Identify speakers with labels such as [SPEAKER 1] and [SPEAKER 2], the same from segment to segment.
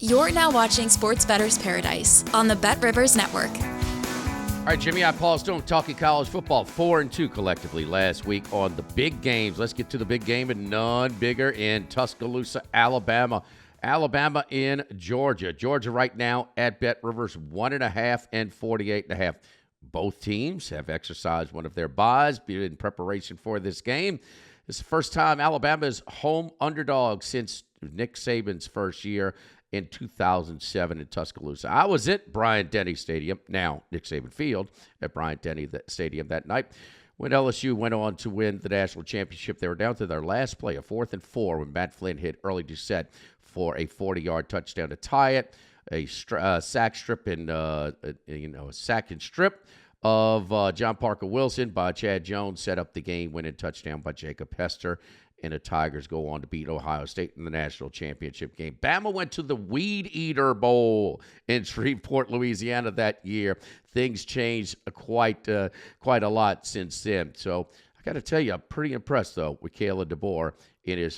[SPEAKER 1] You're now watching Sports Bettor's Paradise on the Bet Rivers Network.
[SPEAKER 2] All right, Jimmy Ott, Paul Stone, talking college football, 4-2 collectively last week on the big games. Let's get to the big game and none bigger in Tuscaloosa, Alabama. Alabama in Georgia. Georgia right now at Bet Rivers 1.5 and 48.5. Both teams have exercised one of their buys in preparation for this game. It's the first time Alabama is home underdog since Nick Saban's first year in 2007 in Tuscaloosa. I was at Bryant-Denny Stadium, now Nick Saban Field, at Bryant-Denny Stadium that night when LSU went on to win the national championship. They were down to their last play, a 4th and 4, when Matt Flynn hit early Doucette for a 40-yard touchdown to tie it. A sack and strip of John Parker Wilson by Chad Jones set up the game-winning touchdown by Jacob Hester. And the Tigers go on to beat Ohio State in the national championship game. Bama went to the Weed Eater Bowl in Shreveport, Louisiana that year. Things changed quite a lot since then. So I got to tell you, I'm pretty impressed, though, with Kalen DeBoer in his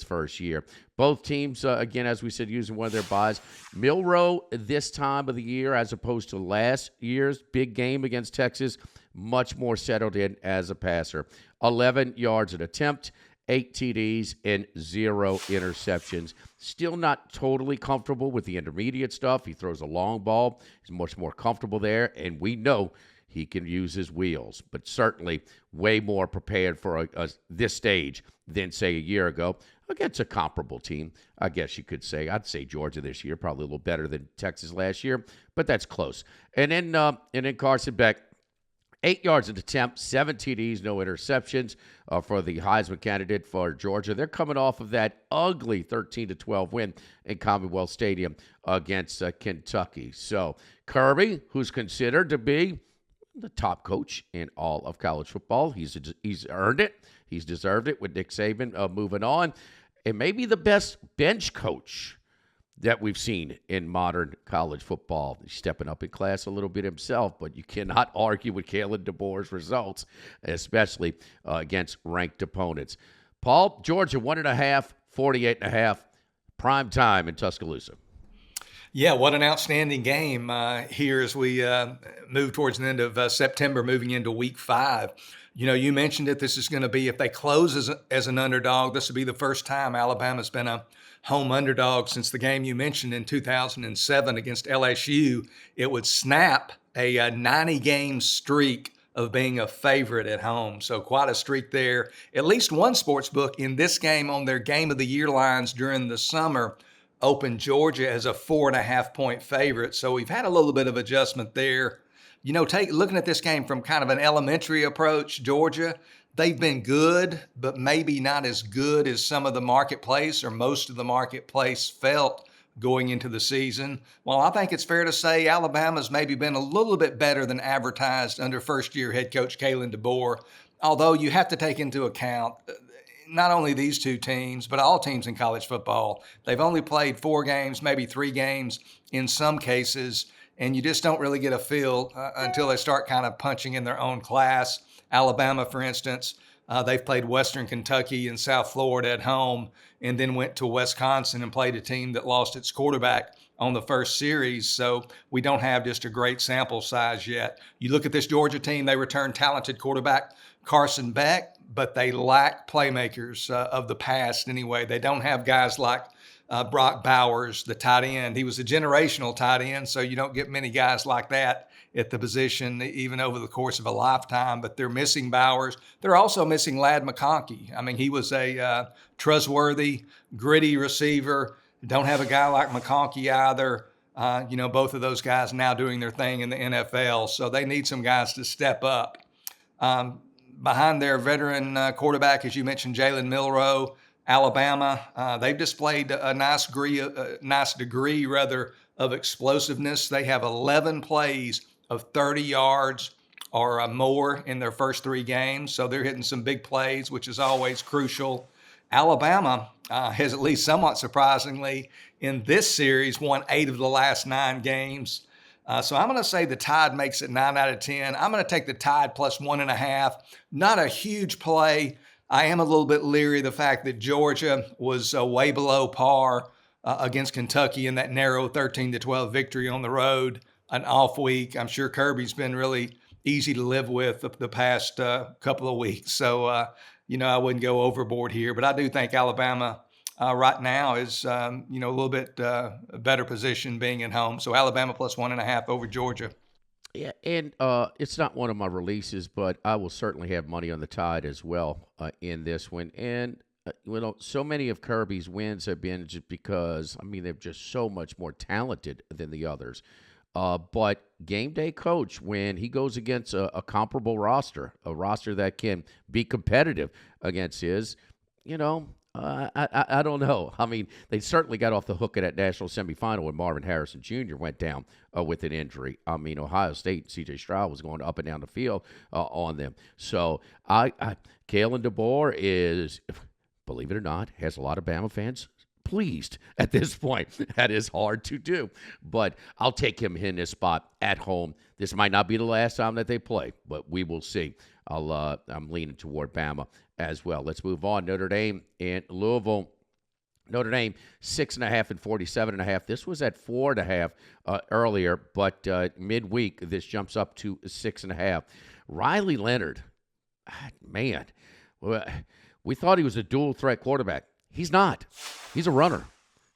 [SPEAKER 2] first year. Both teams, again, as we said, using one of their buys. Milroe this time of the year, as opposed to last year's big game against Texas, much more settled in as a passer. 11 yards an attempt, 8 TDs, and 0 interceptions. Still not totally comfortable with the intermediate stuff. He throws a long ball. He's much more comfortable there, and we know he can use his wheels, but certainly way more prepared for this stage than, say, a year ago against a comparable team, I guess you could say. I'd say Georgia this year, probably a little better than Texas last year, but that's close. And then Carson Beck, 8 yards an attempt, 7 TDs, no interceptions for the Heisman candidate for Georgia. They're coming off of that ugly 13-12 win in Commonwealth Stadium against Kentucky. So Kirby, who's considered to be the top coach in all of college football, he's earned it. He's deserved it with Nick Saban moving on. And maybe the best bench coach that we've seen in modern college football. He's stepping up in class a little bit himself, but you cannot argue with Kalen DeBoer's results, especially against ranked opponents. Paul, Georgia, 1.5, 48.5, prime time in Tuscaloosa.
[SPEAKER 3] Yeah, what an outstanding game here as we move towards the end of September, moving into week 5. You know, you mentioned it. This is going to be, if they close as an underdog, this will be the first time Alabama's been a home underdog since the game you mentioned in 2007 against LSU. It would snap a 90-game streak of being a favorite at home. So quite a streak there. At least one sports book in this game on their game of the year lines during the summer opened Georgia as a 4.5-point favorite. So we've had a little bit of adjustment there. You know, looking at this game from kind of an elementary approach, Georgia, they've been good, but maybe not as good as some of the marketplace or most of the marketplace felt going into the season. Well, I think it's fair to say Alabama's maybe been a little bit better than advertised under first-year head coach Kalen DeBoer, although you have to take into account not only these two teams, but all teams in college football. They've only played 4 games, maybe 3 games in some cases, and you just don't really get a feel until they start kind of punching in their own class. Alabama, for instance, they've played Western Kentucky and South Florida at home and then went to Wisconsin and played a team that lost its quarterback on the first series. So we don't have just a great sample size yet. You look at this Georgia team, they returned talented quarterback Carson Beck, but they lack playmakers of the past anyway. They don't have guys like Brock Bowers, the tight end. He was a generational tight end, so you don't get many guys like that at the position even over the course of a lifetime, but they're missing Bowers. They're also missing Ladd McConkey. I mean, he was a trustworthy, gritty receiver. Don't have a guy like McConkey either. You know, both of those guys now doing their thing in the NFL, so they need some guys to step up. Behind their veteran quarterback, as you mentioned, Jalen Milroe, Alabama, they've displayed a nice degree of explosiveness. They have 11 plays of 30 yards or more in their first 3 games, so they're hitting some big plays, which is always crucial. Alabama has, at least somewhat surprisingly, in this series won 8 of the last 9 games. So I'm going to say the Tide makes it 9 out of 10. I'm going to take the Tide plus 1.5. Not a huge play. I am a little bit leery of the fact that Georgia was way below par against Kentucky in that narrow 13-12 victory on the road. An off week. I'm sure Kirby's been really easy to live with the past couple of weeks. So, I wouldn't go overboard here. But I do think Alabama right now is, a little bit better position being at home. So Alabama plus 1.5 over Georgia.
[SPEAKER 2] Yeah, and it's not one of my releases, but I will certainly have money on the Tide as well in this one. And so many of Kirby's wins have been just because, they're just so much more talented than the others. But game day coach, when he goes against a comparable roster, a roster that can be competitive against his, I don't know. They certainly got off the hook at that national semifinal when Marvin Harrison Jr. went down with an injury. Ohio State, C.J. Stroud was going up and down the field on them. So Kalen DeBoer is, believe it or not, has a lot of Bama fans pleased at this point. That is hard to do, but I'll take him in this spot at home. This might not be the last time that they play, but we will see. I'm leaning toward Bama as well. Let's move on. Notre Dame and Louisville. Notre Dame 6.5 and 47.5. This was at 4.5 earlier, but midweek this jumps up to 6.5. Riley Leonard, man, we thought he was a dual threat quarterback. He's not. He's a runner.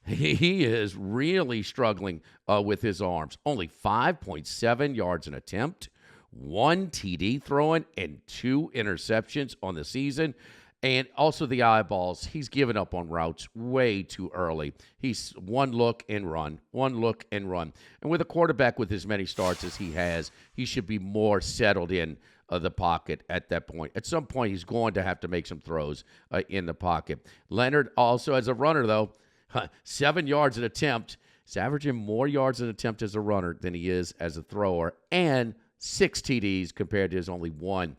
[SPEAKER 2] He is really struggling with his arms. Only 5.7 yards an attempt, 1 TD throwing, and 2 interceptions on the season. And also the eyeballs. He's given up on routes way too early. He's one look and run. And with a quarterback with as many starts as he has, he should be more settled in the pocket at that point. At some point, he's going to have to make some throws in the pocket. Leonard also, as a runner, though, 7 yards an attempt. He's averaging more yards an attempt as a runner than he is as a thrower, and 6 TDs compared to his only 1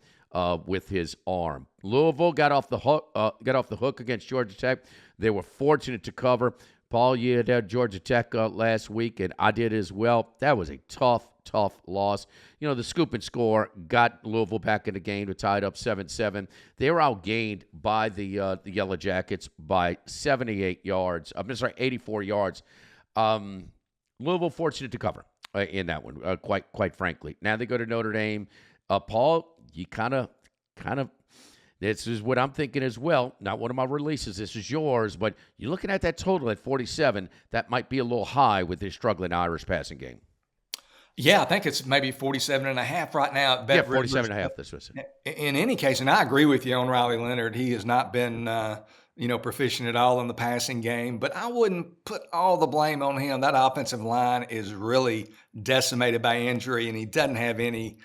[SPEAKER 2] with his arm. Louisville got off the hook against Georgia Tech. They were fortunate to cover. Paul, you had Georgia Tech last week, and I did as well. That was a tough loss. The scoop and score got Louisville back in the game to tie it up 7-7. They were outgained by the Yellow Jackets by 84 yards. Louisville fortunate to cover in that one, quite frankly. Now they go to Notre Dame. Paul, you kind of, this is what I'm thinking as well. Not one of my releases. This is yours, but you're looking at that total at 47. That might be a little high with this struggling Irish passing game.
[SPEAKER 3] Yeah, I think it's maybe 47.5 right now.
[SPEAKER 2] Yeah, 47.5. This was it.
[SPEAKER 3] In any case, and I agree with you on Riley Leonard. He has not been, proficient at all in the passing game. But I wouldn't put all the blame on him. That offensive line is really decimated by injury, and he doesn't have any,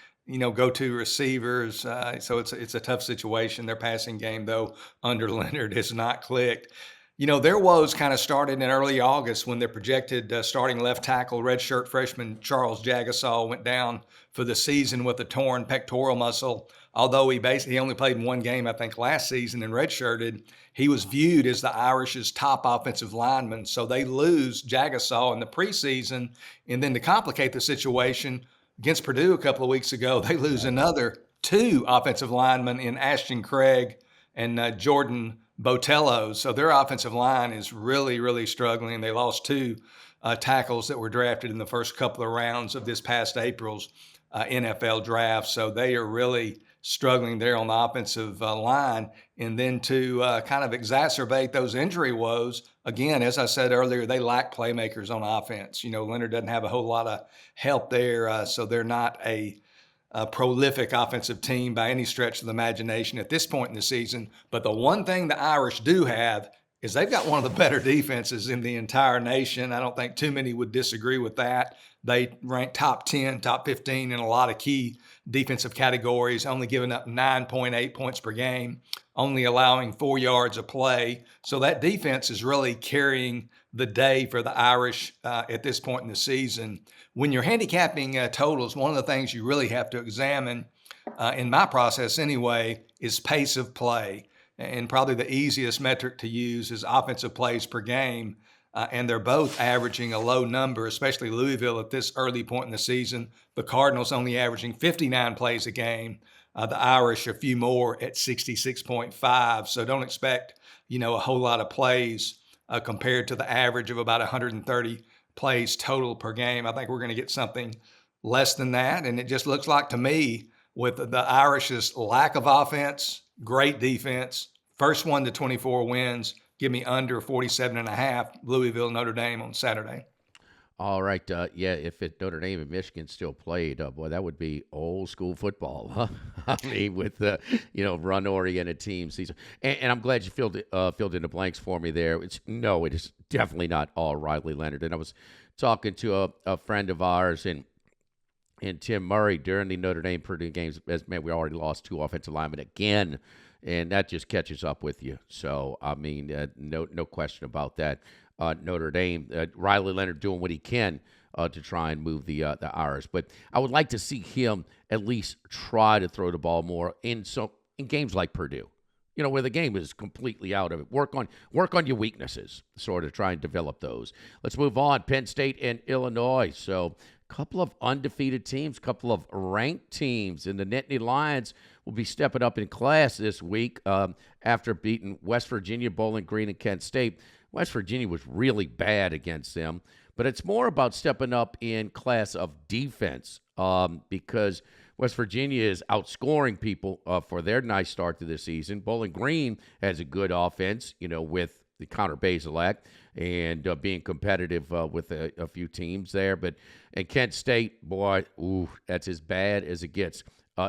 [SPEAKER 3] go-to receivers. So it's a tough situation. Their passing game, though, under Leonard has not clicked. Their woes kind of started in early August when their projected starting left tackle, redshirt freshman Charles Jagasaw, went down for the season with a torn pectoral muscle. Although he only played in one game, I think, last season and redshirted, he was viewed as the Irish's top offensive lineman. So they lose Jagasaw in the preseason. And then to complicate the situation, against Purdue a couple of weeks ago, they lose another 2 offensive linemen in Ashton Craig and Jordan Botello. So their offensive line is really, really struggling. They lost 2 tackles that were drafted in the first couple of rounds of this past April's NFL draft. So they are really struggling there on the offensive line. And then to kind of exacerbate those injury woes, again, as I said earlier, they lack playmakers on offense. Leonard doesn't have a whole lot of help there. So they're not a prolific offensive team by any stretch of the imagination at this point in the season. But the one thing the Irish do have is they've got one of the better defenses in the entire nation. I don't think too many would disagree with that. They rank top 10, top 15 in a lot of key defensive categories, only giving up 9.8 points per game, only allowing 4 yards a play. So that defense is really carrying the day for the Irish at this point in the season. When you're handicapping totals, one of the things you really have to examine, in my process anyway, is pace of play. And probably the easiest metric to use is offensive plays per game. And they're both averaging a low number, especially Louisville at this early point in the season. The Cardinals only averaging 59 plays a game. The Irish a few more at 66.5. So don't expect, a whole lot of plays compared to the average of about 130 plays total per game. I think we're going to get something less than that. And it just looks like to me, with the Irish's lack of offense, great defense, first 1 to 24 wins, give me under 47.5, Louisville, Notre Dame on Saturday.
[SPEAKER 2] All right. Yeah, if Notre Dame and Michigan still played, boy, that would be old school football. Huh? I mean, with the run-oriented teams. And I'm glad you filled in the blanks for me there. It is definitely not all Riley Leonard. And I was talking to a friend of ours and Tim Murray during the Notre Dame Purdue games. Man, we already lost 2 offensive linemen again, and that just catches up with you. So, I mean, no question about that. Notre Dame, Riley Leonard doing what he can to try and move the Irish. But I would like to see him at least try to throw the ball more in games like Purdue, where the game is completely out of it. Work on your weaknesses, sort of try and develop those. Let's move on. Penn State and Illinois. So a couple of undefeated teams, couple of ranked teams, and the Nittany Lions will be stepping up in class this week after beating West Virginia, Bowling Green, and Kent State. West Virginia was really bad against them, but it's more about stepping up in class of defense because West Virginia is outscoring people for their nice start to the season. Bowling Green has a good offense, with the Connor Bazelak and being competitive with a few teams there. And Kent State, boy, that's as bad as it gets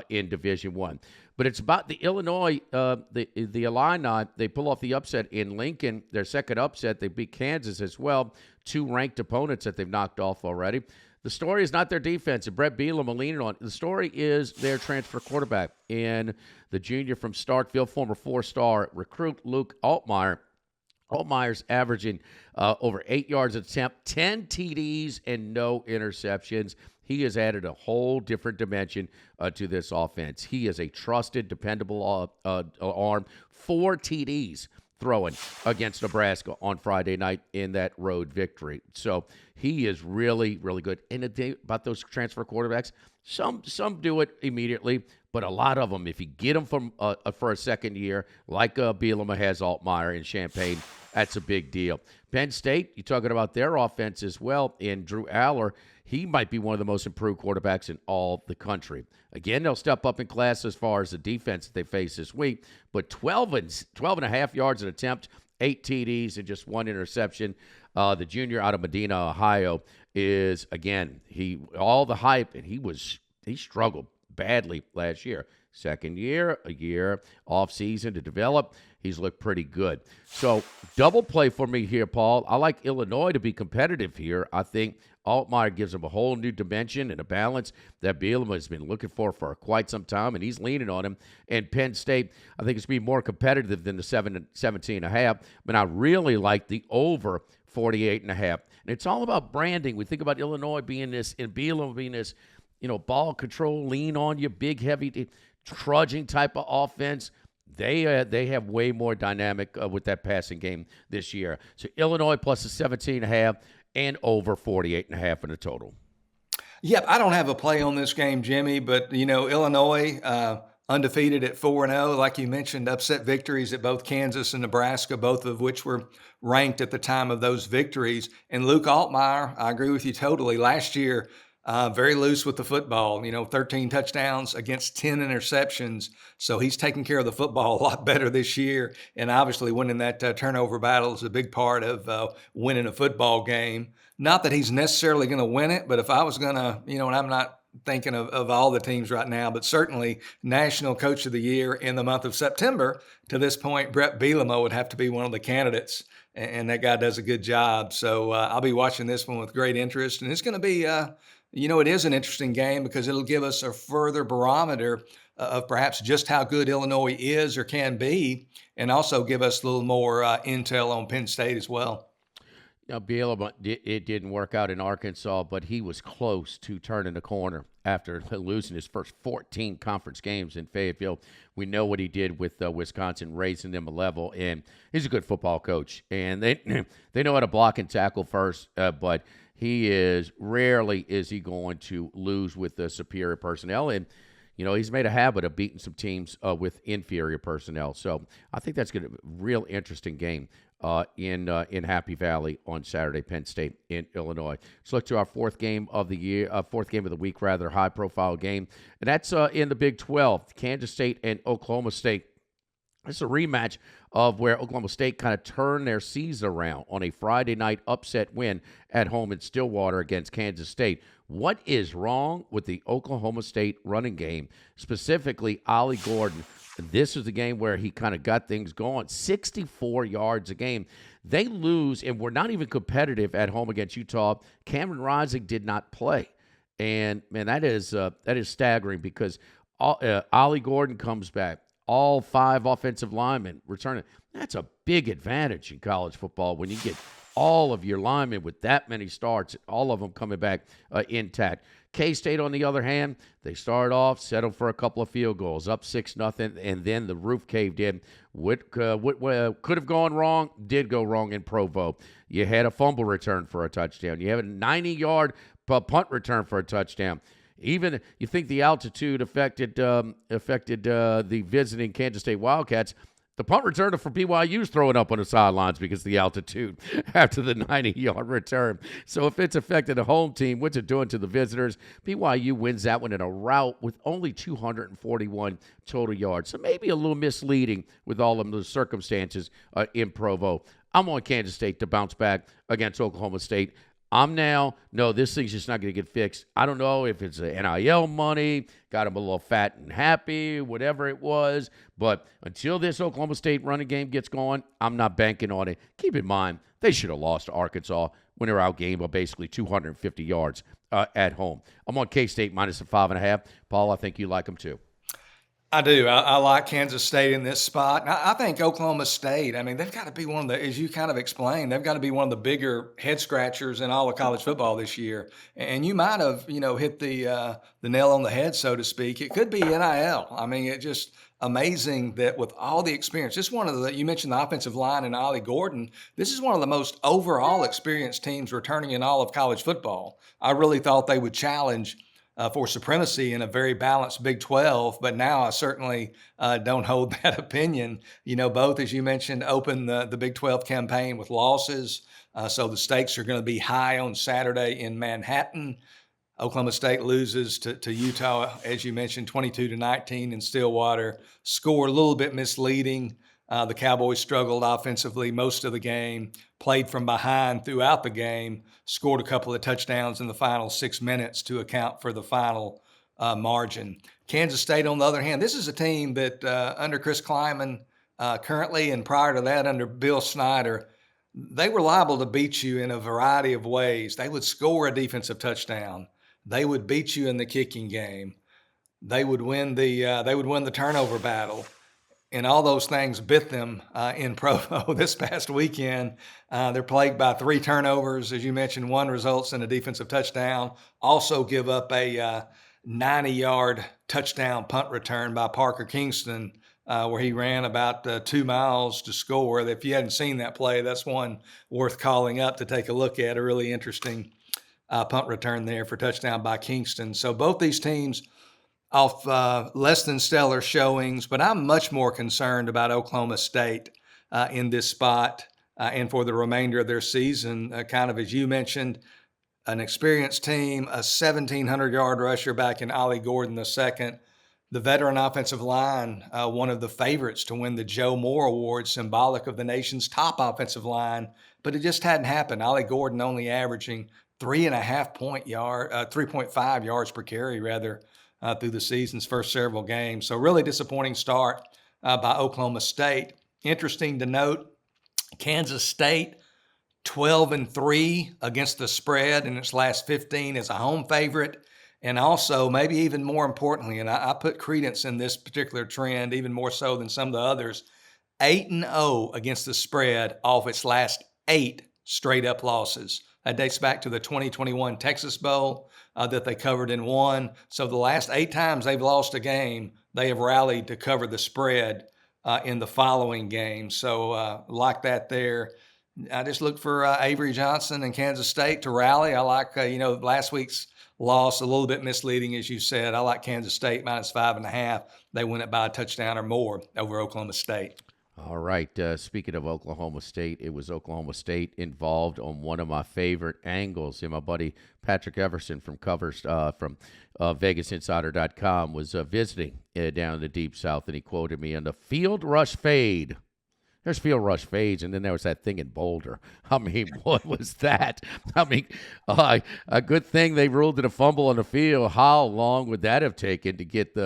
[SPEAKER 2] in Division I. But it's about the Illinois, the Illini. They pull off the upset in Lincoln. Their second upset, they beat Kansas as well. 2 ranked opponents that they've knocked off already. The story is not their defense, and Brett Bielema are leaning on. The story is their transfer quarterback and the junior from Starkville, former 4-star recruit Luke Altmaier. Altmaier's averaging over 8 yards an attempt, 10 TDs, and no interceptions. He has added a whole different dimension to this offense. He is a trusted, dependable arm. 4 TDs throwing against Nebraska on Friday night in that road victory. So he is really, really good. And about those transfer quarterbacks, some do it immediately, but a lot of them, if you get them for a second year, like Bielema has Altmaier in Champaign, that's a big deal. Penn State, you're talking about their offense as well, and Drew Aller, he might be one of the most improved quarterbacks in all the country. Again, they'll step up in class as far as the defense that they face this week, but 12 and a half yards an attempt, 8 TDs, and just 1 interception. The junior out of Medina, Ohio, is, again, all the hype, and he struggled badly last year. Second year, a year off season to develop. He's looked pretty good. So double play for me here, Paul. I like Illinois to be competitive here. I think Altmaier gives them a whole new dimension and a balance that Bielema has been looking for quite some time, and he's leaning on him. And Penn State, I think it's going to be more competitive than the 17.5, but I really like the over 48.5. And it's all about branding. We think about Illinois being this and Bielema being this, ball control, lean on you, big, heavy, trudging type of offense. They have way more dynamic with that passing game this year. So Illinois plus the 17.5 and over 48.5 in the total.
[SPEAKER 3] Yep, I don't have a play on this game, Jimmy, but Illinois undefeated at 4-0, like you mentioned, upset victories at both Kansas and Nebraska, both of which were ranked at the time of those victories. And Luke Altmaier, I agree with you totally. Last year, very loose with the football, 13 touchdowns against 10 interceptions. So he's taking care of the football a lot better this year. And obviously winning that turnover battle is a big part of winning a football game. Not that he's necessarily going to win it, but if I was going to, and I'm not thinking of all the teams right now, but certainly National Coach of the Year in the month of September, to this point, Brett Bielema would have to be one of the candidates. And that guy does a good job. So I'll be watching this one with great interest. And it's going to be it is an interesting game because it'll give us a further barometer of perhaps just how good Illinois is or can be, and also give us a little more intel on Penn State as well.
[SPEAKER 2] Bielema, it didn't work out in Arkansas, but he was close to turning the corner after losing his first 14 conference games in Fayetteville. We know what he did with Wisconsin, raising them a level, and he's a good football coach. And they know how to block and tackle first, but rarely is he going to lose with the superior personnel. And, he's made a habit of beating some teams with inferior personnel. So I think that's going to be a real interesting game in Happy Valley on Saturday. Penn State in Illinois. Let's look to our fourth game of the week, high profile game, and that's in the Big 12. Kansas State and Oklahoma State. It's a rematch of where Oklahoma State kind of turned their season around on a Friday night upset win at home in Stillwater against Kansas State. What is wrong with the Oklahoma State running game, specifically Ollie Gordon? This is the game where he kind of got things going. 64 yards a game. They lose, and we're not even competitive at home against Utah. Cameron Rising did not play. And, man, that is staggering because Ollie Gordon comes back. All 5 offensive linemen returning. That's a big advantage in college football when you get all of your linemen with that many starts, all of them coming back intact. K-State, on the other hand, they started off, settled for a couple of field goals, up 6-0, and then the roof caved in. What could have gone wrong did go wrong in Provo. You had a fumble return for a touchdown. You have a 90-yard punt return for a touchdown. Even you think the altitude affected the visiting Kansas State Wildcats. The punt returner for BYU's throwing up on the sidelines because of the altitude after the 90-yard return. So if it's affected the home team, what's it doing to the visitors? BYU wins that one in a rout with only 241 total yards. So maybe a little misleading with all of the circumstances in Provo. I'm on Kansas State to bounce back against Oklahoma State. This thing's just not going to get fixed. I don't know if it's NIL money, got him a little fat and happy, whatever it was. But until this Oklahoma State running game gets going, I'm not banking on it. Keep in mind, they should have lost to Arkansas when they were outgained by basically 250 yards at home. I'm on K-State minus a 5.5. Paul, I think you like them too.
[SPEAKER 3] I do. I like Kansas State in this spot. I think Oklahoma State, they've got to be one of the, as you kind of explained, they've got to be one of the bigger head scratchers in all of college football this year. And you might have, hit the nail on the head, so to speak. It could be NIL. It's just amazing that with all the experience, just you mentioned the offensive line and Ollie Gordon, this is one of the most overall experienced teams returning in all of college football. I really thought they would challenge for supremacy in a very balanced Big 12, but now I certainly don't hold that opinion. Both, as you mentioned, open the Big 12 campaign with losses, so the stakes are going to be high on Saturday in Manhattan. Oklahoma State loses to Utah, as you mentioned, 22-19 in Stillwater. Score a little bit misleading. The Cowboys struggled offensively most of the game, played from behind throughout the game, scored a couple of touchdowns in the final 6 minutes to account for the final margin. Kansas State, on the other hand, this is a team that under Chris Kleiman currently, and prior to that under Bill Snyder, they were liable to beat you in a variety of ways. They would score a defensive touchdown. They would beat you in the kicking game. They would win the turnover battle. And all those things bit them in Provo this past weekend. They're plagued by 3 turnovers. As you mentioned, 1 results in a defensive touchdown. Also give up a 90-yard touchdown punt return by Parker Kingston, where he ran about 2 miles to score. If you hadn't seen that play, that's one worth calling up to take a look at. A really interesting punt return there for touchdown by Kingston. So both these teams off less than stellar showings, but I'm much more concerned about Oklahoma State in this spot and for the remainder of their season. Kind of as you mentioned, an experienced team, a 1,700-yard rusher back in Ollie Gordon II, the veteran offensive line, one of the favorites to win the Joe Moore Award, symbolic of the nation's top offensive line, but it just hadn't happened. Ollie Gordon only averaging 3.5 yards per carry, through the season's first several games. So really disappointing start by Oklahoma State. Interesting to note, Kansas State 12-3 against the spread in its last 15 as a home favorite. And also, maybe even more importantly, and I put credence in this particular trend even more so than some of the others, 8-0 against the spread off its last 8 straight-up losses. That dates back to the 2021 Texas Bowl that they covered and won. So the last 8 times they've lost a game, they have rallied to cover the spread in the following game. So like that there. I just look for Avery Johnson and Kansas State to rally. I like, last week's loss, a little bit misleading, as you said. I like Kansas State minus 5.5. They win it by a touchdown or more over Oklahoma State.
[SPEAKER 2] All right. Speaking of Oklahoma State, it was Oklahoma State involved on one of my favorite angles. And my buddy Patrick Everson from VegasInsider.com was visiting down in the Deep South, and he quoted me on the field rush fade. There's field rush fades, and then there was that thing in Boulder. I mean, what was that? I mean, a good thing they ruled it a fumble on the field. How long would that have taken to get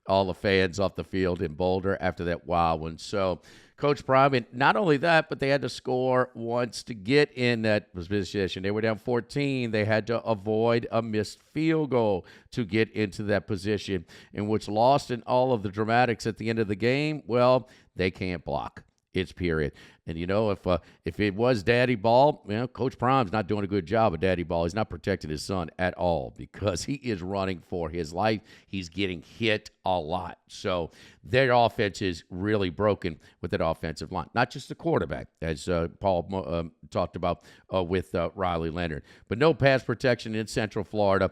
[SPEAKER 2] all the fans off the field in Boulder after that wild one? So, Coach Prime, and not only that, but they had to score once to get in that position. They were down 14. They had to avoid a missed field goal to get into that position, in which lost in all of the dramatics at the end of the game. Well, they can't block. It's period. And, if it was daddy ball, Coach Prime's not doing a good job of daddy ball. He's not protecting his son at all because he is running for his life. He's getting hit a lot. So their offense is really broken with that offensive line. Not just the quarterback, as Paul talked about with Riley Leonard. But no pass protection in Central Florida.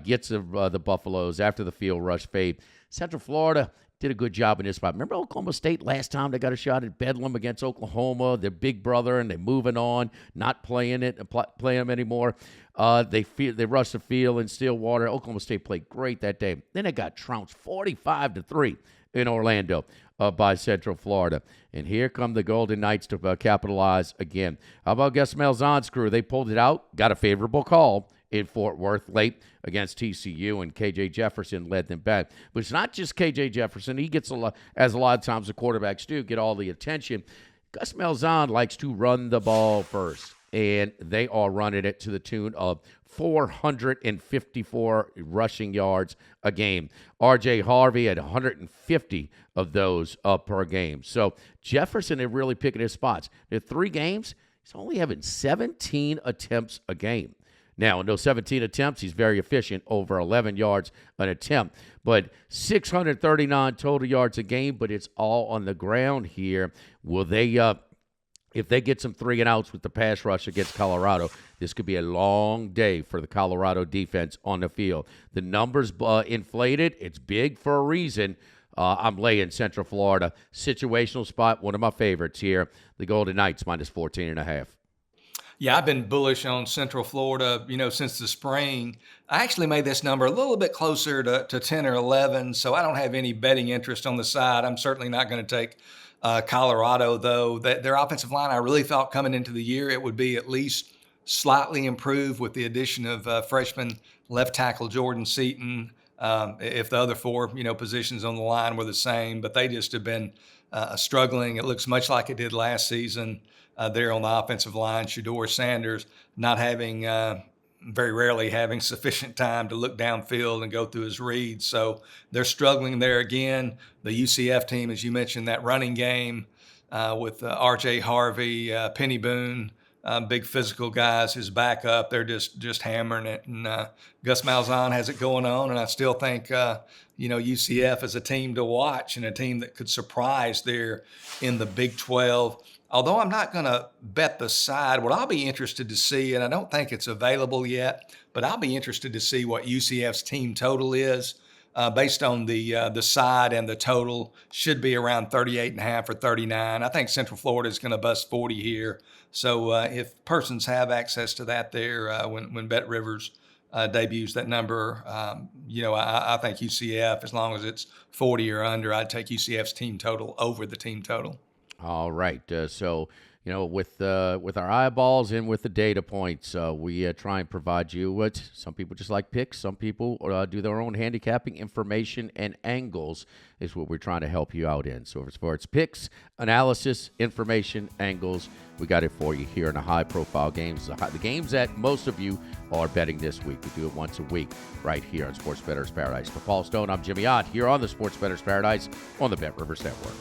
[SPEAKER 2] Gets the Buffaloes after the field rush fade. Central Florida did a good job in this spot. Remember Oklahoma State last time they got a shot at Bedlam against Oklahoma, their big brother, and they're moving on, not playing them anymore. They rushed the field in Stillwater. Oklahoma State played great that day. Then they got trounced 45-3 in Orlando by Central Florida. And here come the Golden Knights to capitalize again. How about Gus Malzahn's crew? They pulled it out, got a favorable call in Fort Worth late against TCU, and K.J. Jefferson led them back. But it's not just K.J. Jefferson. He gets as a lot of times the quarterbacks do, get all the attention. Gus Malzahn likes to run the ball first, and they are running it to the tune of 454 rushing yards a game. R.J. Harvey had 150 of those per game. So Jefferson is really picking his spots. In 3 games, he's only having 17 attempts a game. Now, in those 17 attempts, he's very efficient, over 11 yards an attempt. But 639 total yards a game, but it's all on the ground here. Will they, if they get some 3-and-outs with the pass rush against Colorado, this could be a long day for the Colorado defense on the field. The numbers inflated. It's big for a reason. I'm laying Central Florida. Situational spot, one of my favorites here. The Golden Knights minus 14.5.
[SPEAKER 3] Yeah, I've been bullish on Central Florida, since the spring. I actually made this number a little bit closer to 10 or 11, so I don't have any betting interest on the side. I'm certainly not going to take Colorado, though. Their offensive line, I really thought coming into the year it would be at least slightly improved with the addition of freshman left tackle Jordan Seaton. If the other 4, positions on the line were the same, but they just have been struggling. It looks much like it did last season. There on the offensive line, Shedeur Sanders not having, very rarely having sufficient time to look downfield and go through his reads. So they're struggling there again. The UCF team, as you mentioned, that running game with R.J. Harvey, Penny Boone, big physical guys, his backup, they're just hammering it. And Gus Malzahn has it going on, and I still think, UCF is a team to watch and a team that could surprise there in the Big 12. Although I'm not going to bet the side, what I'll be interested to see, and I don't think it's available yet, but I'll be interested to see what UCF's team total is based on the side, and the total should be around 38.5 or 39. I think Central Florida is going to bust 40 here. So if persons have access to that there when Bet Rivers debuts that number, I think UCF, as long as it's 40 or under, I'd take UCF's team total over the team total.
[SPEAKER 2] All right. So, with our eyeballs and with the data points, we try and provide you what some people just like picks. Some people do their own handicapping information and angles is what we're trying to help you out in. So as far as picks, analysis, information, angles, we got it for you here in the high-profile games. The games that most of you are betting this week. We do it once a week right here on Sports Bettor's Paradise. For Paul Stone, I'm Jimmy Ott here on the Sports Bettor's Paradise on the Bet Rivers Network.